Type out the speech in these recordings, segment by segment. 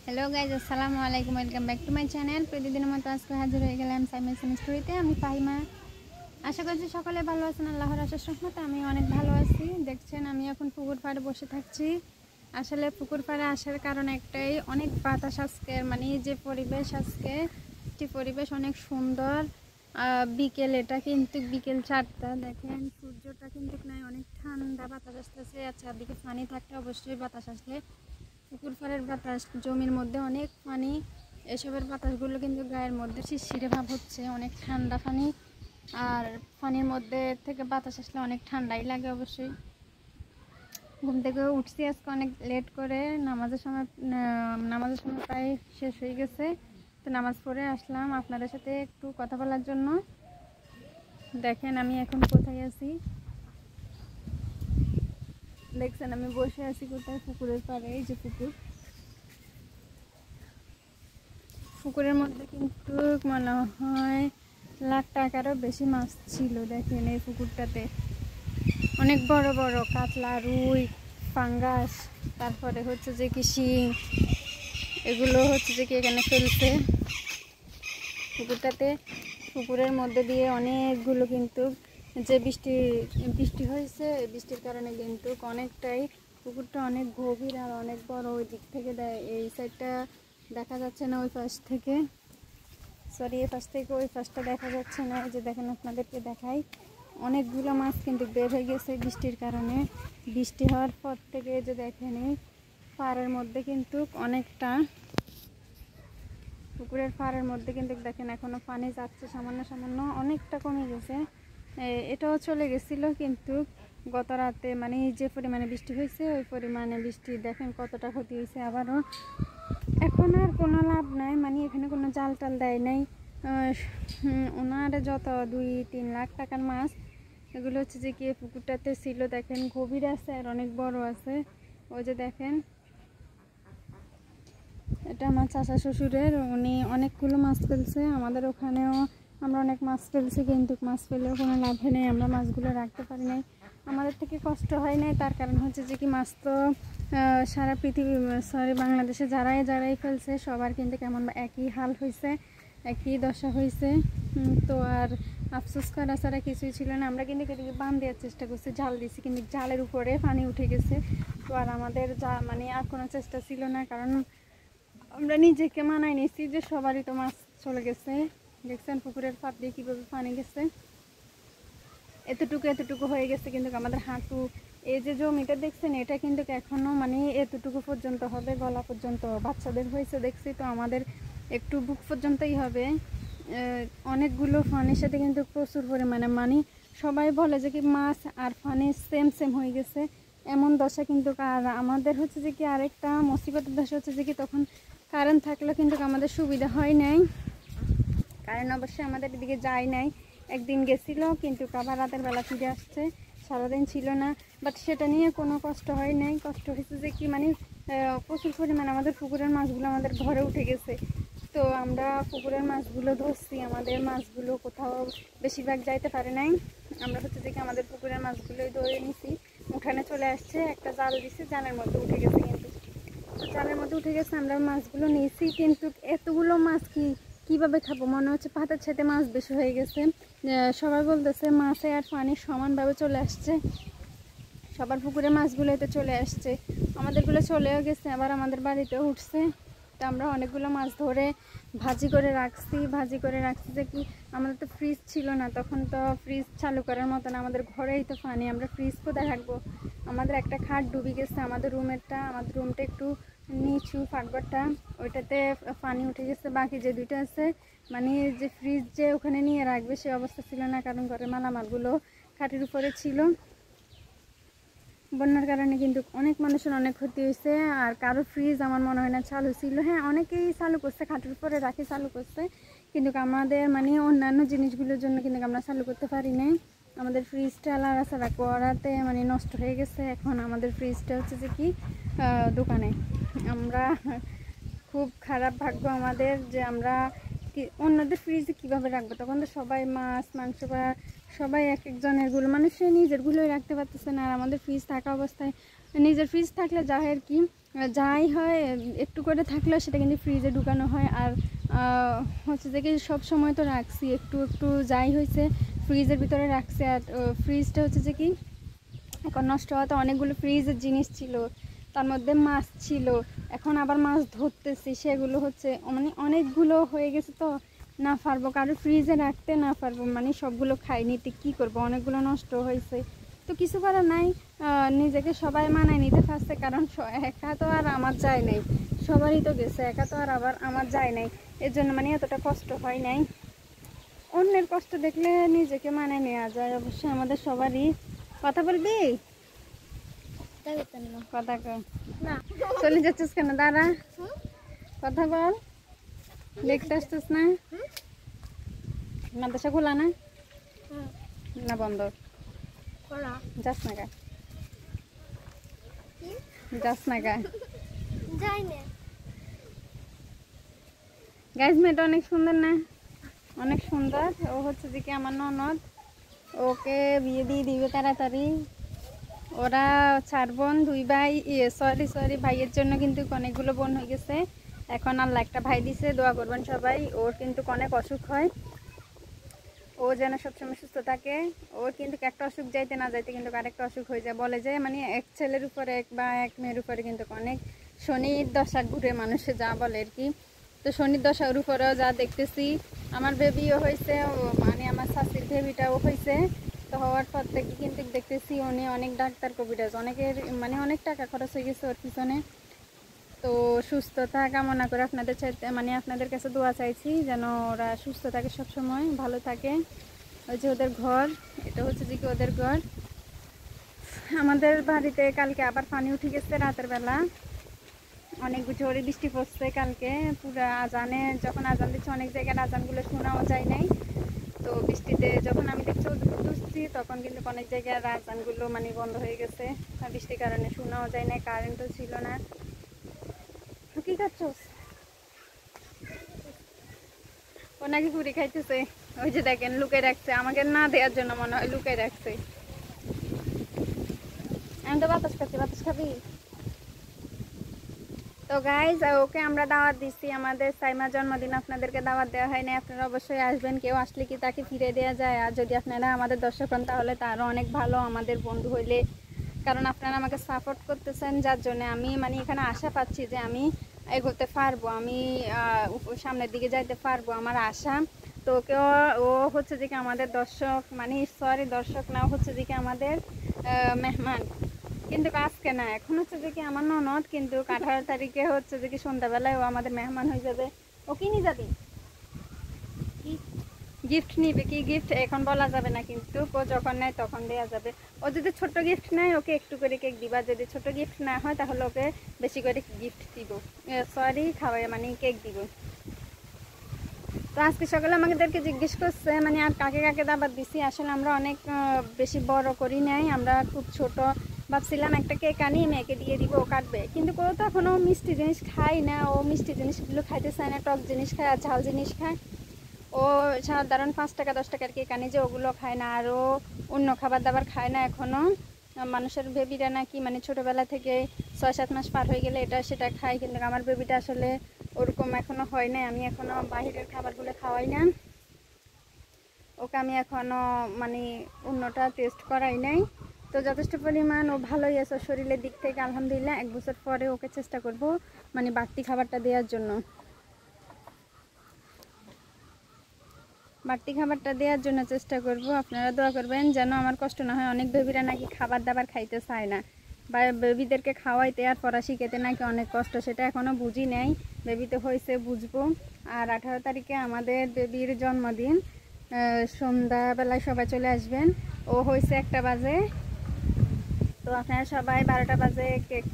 Hello guys, আসসালামু আলাইকুম। Welcome back to my channel. প্রতিদিনের মতো আজকে হাজির হয়ে গেলাম সাইমেসিন স্টোরিতে। আমি ফাহিমা। আশা করছি সকলে ভালো আছেন। আল্লাহর আশীষ রহমতে আমি অনেক ভালো আছি। দেখছেন আমি এখন পুকুর পাড়ে বসে থাকছি। আসলে পুকুর পাড়ে আসার কারণ একটাই, অনেক বাতাস আজকে, মানে যে পরিবেশ আজকে, পরিবেশ অনেক সুন্দর। বিকেল, এটা কিন্তু বিকেল 4টা। দেখেন সূর্যটা কিন্তু নাই, অনেক ঠান্ডা বাতাস আসতেছে। আচ্ছা, দিকে পানি থাকলে অবশ্যই বাতাস আসলে পুকুর পাড়ের বাতাস, জমির মধ্যে অনেক পানি, এসবের বাতাসগুলো কিন্তু গায়ের মধ্যে শিরশিরে ভাব হচ্ছে, অনেক ঠান্ডা পানি। আর পানির মধ্যে থেকে বাতাস আসলে অনেক ঠান্ডাই লাগে অবশ্যই। ঘুম থেকে উঠছি আজকে অনেক লেট করে, নামাজের সময় প্রায় শেষ হয়ে গেছে। তো নামাজ পড়ে আসলাম আপনাদের সাথে একটু কথা বলার জন্য। দেখেন আমি এখন কোথায় আছি, দেখছেন আমি বসে আছি কোথায়? পুকুরের পাড়ে। এই যে পুকুরের মধ্যে কিন্তু মনে হয় লাখ টাকারও বেশি মাছ ছিল। দেখেন এই পুকুরটাতে অনেক বড় বড় কাতলা, রুই, পাঙ্গাস, তারপরে হচ্ছে যে কি শিং, এগুলো হচ্ছে যে কি এখানে ফেলছে পুকুরটাতে। পুকুরের মধ্যে দিয়ে অনেকগুলো কিন্তু যে বৃষ্টি হয়েছে, বৃষ্টির কারণে কিন্তু অনেকটাই পুকুরটা অনেক গভীর আর অনেক বড়। ওই দিক থেকে এই সাইডটা দেখা যাচ্ছে না, ওই পাশ থেকে, সরি এই পাশ থেকে ওই পাশটা দেখা যাচ্ছে না। এই যে দেখেন আপনাদেরকে দেখাই, অনেকগুলো মাছ কিন্তু বের হয়ে গেছে বৃষ্টির কারণে। বৃষ্টি হওয়ার পর থেকে যে দেখেন এই পাড়ের মধ্যে কিন্তু অনেকটা, পুকুরের পাড়ের মধ্যে কিন্তু দেখেন এখনো পানি যাচ্ছে সামান্য সামান্য, অনেকটা কমে গেছে। এটাও চলে গেছিল, কিন্তু গত রাতে মানে যে পরিমাণে বৃষ্টি হয়েছে ওই পরিমাণে বৃষ্টি দেখেন কতটা ক্ষতি হয়েছে। আবারও এখন আর কোনো লাভ নাই, মানে এখানে কোনো জাল টাল দেয় নাই। ওনার যত 2-3 লাখ টাকার মাছ, এগুলো হচ্ছে যে কি পুকুরটাতে ছিল। দেখেন গভীর আছে আর অনেক বড় আছে। ওই যে দেখেন এটা আমার চাচা শ্বশুরের, উনি অনেকগুলো মাছ ফেলছে। আমাদের ওখানেও আমরা অনেক মাছ ফেলছি, কিন্তু মাছ ফেলেও কোনো লাভ হয় নাই, আমরা মাছগুলো রাখতে পারি নাই। আমাদের থেকে কষ্ট হয় নাই, তার কারণ হচ্ছে যে কি মাছ তো সারা পৃথিবী, বাংলাদেশে যারাই ফেলছে সবার কিন্তু কেমন একই হাল হয়েছে, একই দশা হয়েছে। তো আর আফসোস করা ছাড়া কিছুই ছিল না। আমরা কিন্তু এদিকে বান দেওয়ার চেষ্টা করছি, জাল দিছি, কিন্তু জালের উপরে পানি উঠে গেছে। তো আর আমাদের মানে আর কোনো চেষ্টা ছিল না, কারণ আমরা নিজেকে মানাই নিয়েছি যে সবারই তো মাছ চলে গেছে। দেখছেন পুকুরের পাড় দিয়ে কীভাবে পানি গেছে, এতটুকু হয়ে গেছে। কিন্তু আমাদের হাঁটু, এই যে জমিটা দেখছেন এটা কিন্তু এখনও মানে এতটুকু পর্যন্ত হবে, গলা পর্যন্ত। বাচ্চাদের হয়েছে দেখছি, তো আমাদের একটু বুক পর্যন্তই হবে। অনেকগুলো পানির সাথে কিন্তু প্রচুর পরিমাণে মানে সবাই বলে যে কি মাছ আর পানি সেম হয়ে গেছে, এমন দশা। কিন্তু আর আমাদের হচ্ছে যে কি আরেকটা মুসিবতের দশা হচ্ছে যে কি তখন কারেন্ট থাকলেও কিন্তু আমাদের সুবিধা হয় নাই। কারেন্ট অবশ্যই আমাদের এদিকে যায় নাই, একদিন গেছিলো কিন্তু আবার রাতের বেলা ফিরে আসছে, সারাদিন ছিল না। বাট সেটা নিয়ে কোনো কষ্ট হয় নাই। কষ্ট হয়েছে যে কি মানে প্রচুর পরিমাণে আমাদের পুকুরের মাছগুলো আমাদের ঘরে উঠে গেছে। তো আমরা পুকুরের মাছগুলো ধরছি, আমাদের মাছগুলো কোথাও বেশিরভাগ যাইতে পারে নাই। আমরা হচ্ছে যে কি আমাদের পুকুরের মাছগুলোই ধরে নিছি, উঠানে চলে আসছে, একটা জাল দিছি, জালের মধ্যে উঠে গেছে। কিন্তু জালের মধ্যে উঠে গেছে, আমরা মাছগুলো নিয়েছি, কিন্তু এতগুলো মাছ কিভাবে খাবো? মনে হচ্ছে পাতার সাথে মাছ বেশি হয়ে গেছে। সবাই বলতেছে মাছে আর পানি সমানভাবে চলে আসছে, সবার পুকুরে মাছগুলো এতে চলে আসছে, আমাদেরগুলো চলেও গেছে, আবার আমাদের বাড়িতেও উঠছে। তো আমরা অনেকগুলো মাছ ধরে ভাজি করে রাখছি যে কি আমাদের তো ফ্রিজ ছিল না, তখন তো ফ্রিজ চালু করার মতন, আমাদের ঘরেই তো পানি, আমরা ফ্রিজ কোথায় রাখবো? আমাদের একটা খাট ডুবে গেছে, আমাদের রুমটা একটু নিচু, ফাটঘরটা, ওইটাতে পানি উঠে গেছে। বাকি যে দুইটা আছে মানে যে ফ্রিজ যে ওখানে নিয়ে রাখবে সে অবস্থা ছিল না, কারণ ঘরের মালামালগুলো খাটের উপরে ছিল। বন্যার কারণে কিন্তু অনেক মানুষের অনেক ক্ষতি হয়েছে। আর কারো ফ্রিজ আমার মনে হয় না চালু ছিল, হ্যাঁ অনেকেই চালু করছে, খাটের উপরে রাখি চালু করছে, কিন্তু আমাদের মানে অন্যান্য জিনিসগুলোর জন্য কিন্তু আমরা চালু করতে পারি নাই। আমাদের ফ্রিজটা লাড়াচাড়া করাতে মানে নষ্ট হয়ে গেছে। এখন আমাদের ফ্রিজটা হচ্ছে যে কি দোকানে। আমরা খুব খারাপ ভাগ্য আমাদের যে আমরা অন্যদের ফ্রিজে কীভাবে রাখবো? তখন তো সবাই মাছ মাংস বা সবাই এক একজনেরগুলো মানে সে নিজেরগুলোই রাখতে পারতেছে না। আর আমাদের ফ্রিজ থাকা অবস্থায়, নিজের ফ্রিজ থাকলে যা হয় কি যাই হয় একটু করে থাকলেও সেটা কিন্তু ফ্রিজে ঢুকানো হয়। আর হচ্ছে যে কি সব সময় তো রাখছি, একটু একটু যাই হয়েছে ফ্রিজের ভিতরে রাখছি। আর ফ্রিজটা হচ্ছে যে কি এখন নষ্ট হওয়াতে অনেকগুলো ফ্রিজের জিনিস ছিল, তার মধ্যে মাছ ছিল, এখন আবার মাছ ধরতেছি, সেগুলো হচ্ছে মানে অনেকগুলো হয়ে গেছে তো না পারবো কারো ফ্রিজে রাখতে, না পারবো মানে সবগুলো খাই নিতে, কী করবো, অনেকগুলো নষ্ট হয়েছে। তো কিছু করার নাই, নিজেকে সবাই মানায় নিতে পারছে, কারণ একা তো আর আমার যায় নাই, সবারই তো গেছে, একা তো আর আবার আমার যায় নাই, এর জন্য মানে এতটা কষ্ট হয় নাই। অন্যের কষ্ট দেখলে নিজেকে মানায় নেওয়া যায়, অবশ্যই আমাদের সবারই। কথা বলবি? কথা কর না, চলে যাচ্ছিস কেন? দাঁড়া, কথা বল। দেখতে আসছিস না? মাদ্রাসা খোলা না? না বন্ধ? যাস না গা? যাস না গা? গাইজ মেয়েটা অনেক সুন্দর না? অনেক সুন্দর। ও হচ্ছে যে কি আমার ননদ, ওকে বিয়ে দিয়ে দিবে তাড়াতাড়ি। ওরা 4 বোন 2 ভাই, সরি ভাইয়ের জন্য কিন্তু অনেকগুলো বোন হয়ে গেছে। এখন আল্লাহ একটা ভাই দিছে, দোয়া করবেন সবাই। ওর কিন্তু অনেক অসুখ হয়, ও যেন সবসময় সুস্থ থাকে। ওর কিন্তু একটা অসুখ যাইতে না যাইতে কিন্তু আরেকটা অসুখ হয়ে যায়, বলে যে মানে এক ছেলের উপরে বা এক মেয়ের উপরে কিন্তু অনেক শনির দশা ঘুরে মানুষে, যা বলে আর কি। তো শনির দশার উপরেও যা দেখতেছি, আমার বেবিও হয়েছে, মানে আমার শাশুড়ির বেবিটাও হয়েছে। তো হওয়ার পর থেকে কিন্তু দেখতেছি উনি অনেক ডাক্তার কবিরাজ, অনেকের মানে অনেক টাকা খরচ হয়ে গেছে ওর পিছনে। তো সুস্থতা কামনা করে আপনাদের মানে আপনাদের কাছে দোয়া চাইছি যেন ওরা সুস্থ থাকে, সবসময় ভালো থাকে। ওই যে ওদের ঘর, এটা হচ্ছে যে কি ওদের ঘর। আমাদের বাড়িতে কালকে আবার পানি উঠে গেছে রাতের বেলা, অনেক জোরে বৃষ্টি পড়ছে কালকে। পুরো আজানে যখন আজান দিচ্ছে অনেক জায়গায় আজানগুলো শোনাও যায় নাই। তো বৃষ্টিতে যখন আমি দেখছি বুঝছি তখন কিন্তু অনেক জায়গায় আজানগুলো মানে বন্ধ হয়ে গেছে, বৃষ্টির কারণে শোনাও যায় না, কারেন্টও ছিল না। কি খাচ্ছস? ও নাকি পুরি খাইতেছে, ওই যে দেখেন লুকাই রাখছে, আমাকে না দেওয়ার জন্য মনে হয় লুকাই রাখছে। আমি তো বাতাস খাচ্ছি, বাতাস খাবি? তো গাইজ ওকে আমরা দাওয়াত দিচ্ছি, আমাদের সাইমা জন্মদিন আপনাদেরকে দাওয়াত দেওয়া হয়নি, আপনারা অবশ্যই আসবেন। কেউ আসলে কি তাকে ফিরে দেওয়া যায়? আর যদি আপনারা আমাদের দর্শক হন তাহলে তারও অনেক ভালো, আমাদের বন্ধু হইলে, কারণ আপনারা আমাকে সাপোর্ট করতেছেন, যার জন্য আমি মানে এখানে আশা পাচ্ছি যে আমি এগোতে পারবো, আমি সামনের দিকে যাইতে পারবো, আমার আশা। তো কেউ ও হচ্ছে যে কি আমাদের দর্শক, মানে সরি দর্শক না, হচ্ছে যে কি আমাদের মেহমান। কিন্তু আজকে না, এখন হচ্ছে যে কি আমার ননদ, কিন্তু 18 তারিখে হচ্ছে যে কি সন্ধ্যাবেলায় ও আমাদের মেহমান হয়ে যাবে। ও কি নিয়ে যাবি? গিফট নিবে। কি গিফট এখন বলা যাবে না, কিন্তু ও যখন নেয় তখন দেওয়া যাবে। ও যদি ছোট গিফট নেয় ওকে একটু করে কেক দিবা, যদি ছোট গিফট না হয় তাহলে ওকে বেশি করে গিফট দিব, সরি খাওয়াই মানে কেক দিব। তো আজকে সকালে আমাদেরকে জিজ্ঞেস করছে মানে আর কাকে কাকে দাবার দিছি, আসলে আমরা অনেক বেশি বড় করি নাই, আমরা খুব ছোট ভাবছিলাম একটা কেক আনি মেয়েকে দিয়ে দিব, ও কাটবে। কিন্তু ও তো এখনও মিষ্টি জিনিস খায় না, ও মিষ্টি জিনিসগুলো খাইতে চায় না, টক জিনিস খায় আর ঝাল জিনিস খায়। ও সাধারণ 5 টাকা 10 টাকার কেক আনি যে ওগুলো খায় না, আর ও অন্য খাবার দাবার খায় না এখনও। মানুষের বেবিরা নাকি মানে ছোটোবেলা থেকে 6-7 মাস পার হয়ে গেলে এটা সেটা খায়, কিন্তু আমার বেবিটা আসলে ওরকম এখনও হয় না। আমি এখনও বাহিরের খাবারগুলো খাওয়াই না, ওকে আমি এখনও মানে অন্যটা টেস্ট করাই নাই। তো যথেষ্ট পরিমাণ ও ভালোই আছে শরীরের দিক থেকে আলহামদুলিল্লাহ। 1 বছর পরে ওকে চেষ্টা করব মানে বাড়তি খাবারটা দেওয়ার জন্য, বাড়তি খাবারটা দেওয়ার জন্য চেষ্টা করব। আপনারা দোয়া করবেন যেন আমার কষ্ট না হয়। অনেক বেবিরা নাকি খাবার দাবার খাইতে চায় না, বা বেবিদেরকে খাওয়াইতে আর পড়া শিখাইতে নাকি অনেক কষ্ট, সেটা এখনও বুঝি নাই, বেবিতে হয়েছে বুঝবো। আর 18 তারিখে আমাদের বেবির জন্মদিন, সন্ধ্যাবেলায় সবাই চলে আসবেন। ও হয়েছে 1টা বাজে, তো আপনারা সবাই 12টা বাজে কেক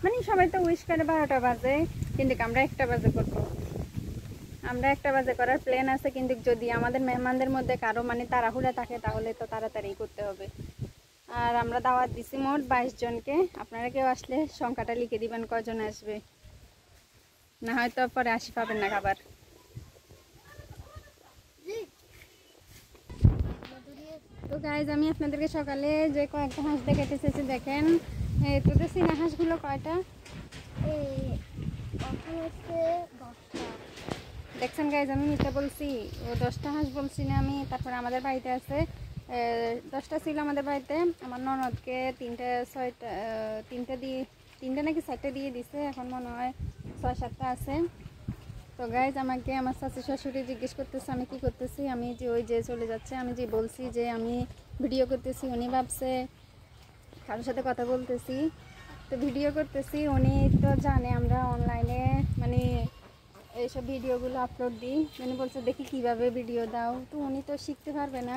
মানে সবাই তো উইশ করে 12টা বাজে, কিন্তু আমরা 1টা বাজে করবো। আমরা 1টা বাজে করার প্ল্যান আছে, কিন্তু যদি আমাদের মেহমানদের মধ্যে কারো মানে তাড়াহুড়া থাকে তাহলে তো তাড়াতাড়ি করতে হবে। আর আমরা দাওয়াত দিছি মোট 22 জনকে, আপনারা কেউ আসলে সংখ্যাটা লিখে দিবেন কজন আসবে, না হয়তো পরে আসি পাবেন না খাবার। তো গাইজ আমি আপনাদেরকে সকালে যে কয়েকটা হাঁস দেখাতে চেয়েছি, দেখেন তোদের চীনা হাঁসগুলো কয়টা, দেখছেন গাইজ, আমি মিথ্যা বলছি? ও 10টা হাঁস বলছি না আমি? তারপরে আমাদের বাড়িতে আছে 10টা ছিল আমাদের বাড়িতে। আমার ননদকে 3টে দিয়ে 3টে নাকি 4টে দিয়ে দিছে, এখন মনে হয় 6-7টা আছে। তো গাইজ আমাকে আমার শাশু শাশুড়ি জিজ্ঞেস করতেছে আমি কি করতেছি। আমি যে ওই যে চলে যাচ্ছে, আমি যে বলছি যে আমি ভিডিও করতেছি, উনি ভাবছে কারোর সাথে কথা বলতেছি। তো ভিডিও করতেছি, উনি তো জানে আমরা অনলাইনে মানে এইসব ভিডিওগুলো আপলোড দিই। উনি বলছে দেখি কিভাবে ভিডিও দাও, তো উনি তো শিখতে পারবে না,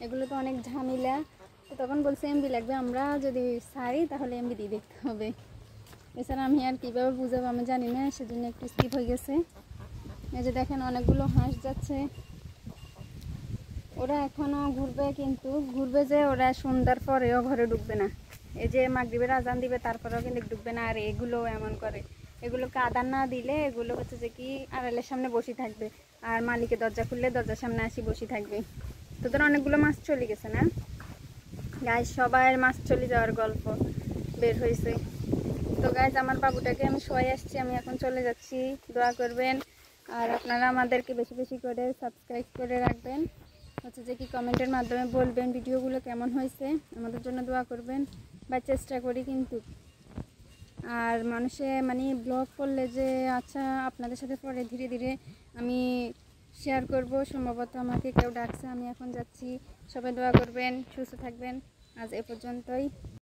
এগুলো তো অনেক ঝামেলা। তো তখন বলছে এমবি লাগবে, আমরা যদি ছাড়ি তাহলে এমবি দিয়ে দেখতে হবে। এছাড়া আমি আর কীভাবে বুঝাবো আমি জানি না, সেজন্য একটু স্কিপ হয়ে গেছে। এই যে দেখেন অনেকগুলো হাঁস যাচ্ছে, ওরা এখনও ঘুরবে, কিন্তু ঘুরবে যে ওরা সন্ধ্যার পরেও ঘরে ঢুকবে না। এই যে মাগরিবের আজান দিবে তারপরেও কিন্তু ঢুকবে না। আর এগুলো এমন করে, এগুলোকে আদান না দিলে এগুলো হচ্ছে যে কি আড়ালের সামনে বসে থাকবে, আর মালিকের দরজা খুললে দরজার সামনে আসি বসে থাকবে। তোদের অনেকগুলো মাছ চলে গেছে না গাইজ, সবাই মাছ চলে যাওয়ার গল্প বের হয়েছে। তো গাইজ আমার বাবুটাকে আমি শোয়াই আসছি, আমি এখন চলে যাচ্ছি। দোয়া করবেন, আর আপনারা আমাদেরকে বেশি বেশি করে সাবস্ক্রাইব করে রাখবেন, হচ্ছে যে কি কমেন্টের মাধ্যমে বলবেন ভিডিওগুলো কেমন হয়েছে, আমাদের জন্য দোয়া করবেন। বা চেষ্টা করি কিন্তু, আর মানুষে মানে ব্লগ করলে যে আচ্ছা আপনাদের সাথে পরে ধীরে ধীরে আমি শেয়ার করব। সম্ভবত আমাকে কেউ ডাকছে, আমি এখন যাচ্ছি। সবাই দোয়া করবেন, সুস্থ থাকবেন। আজ এ পর্যন্তই।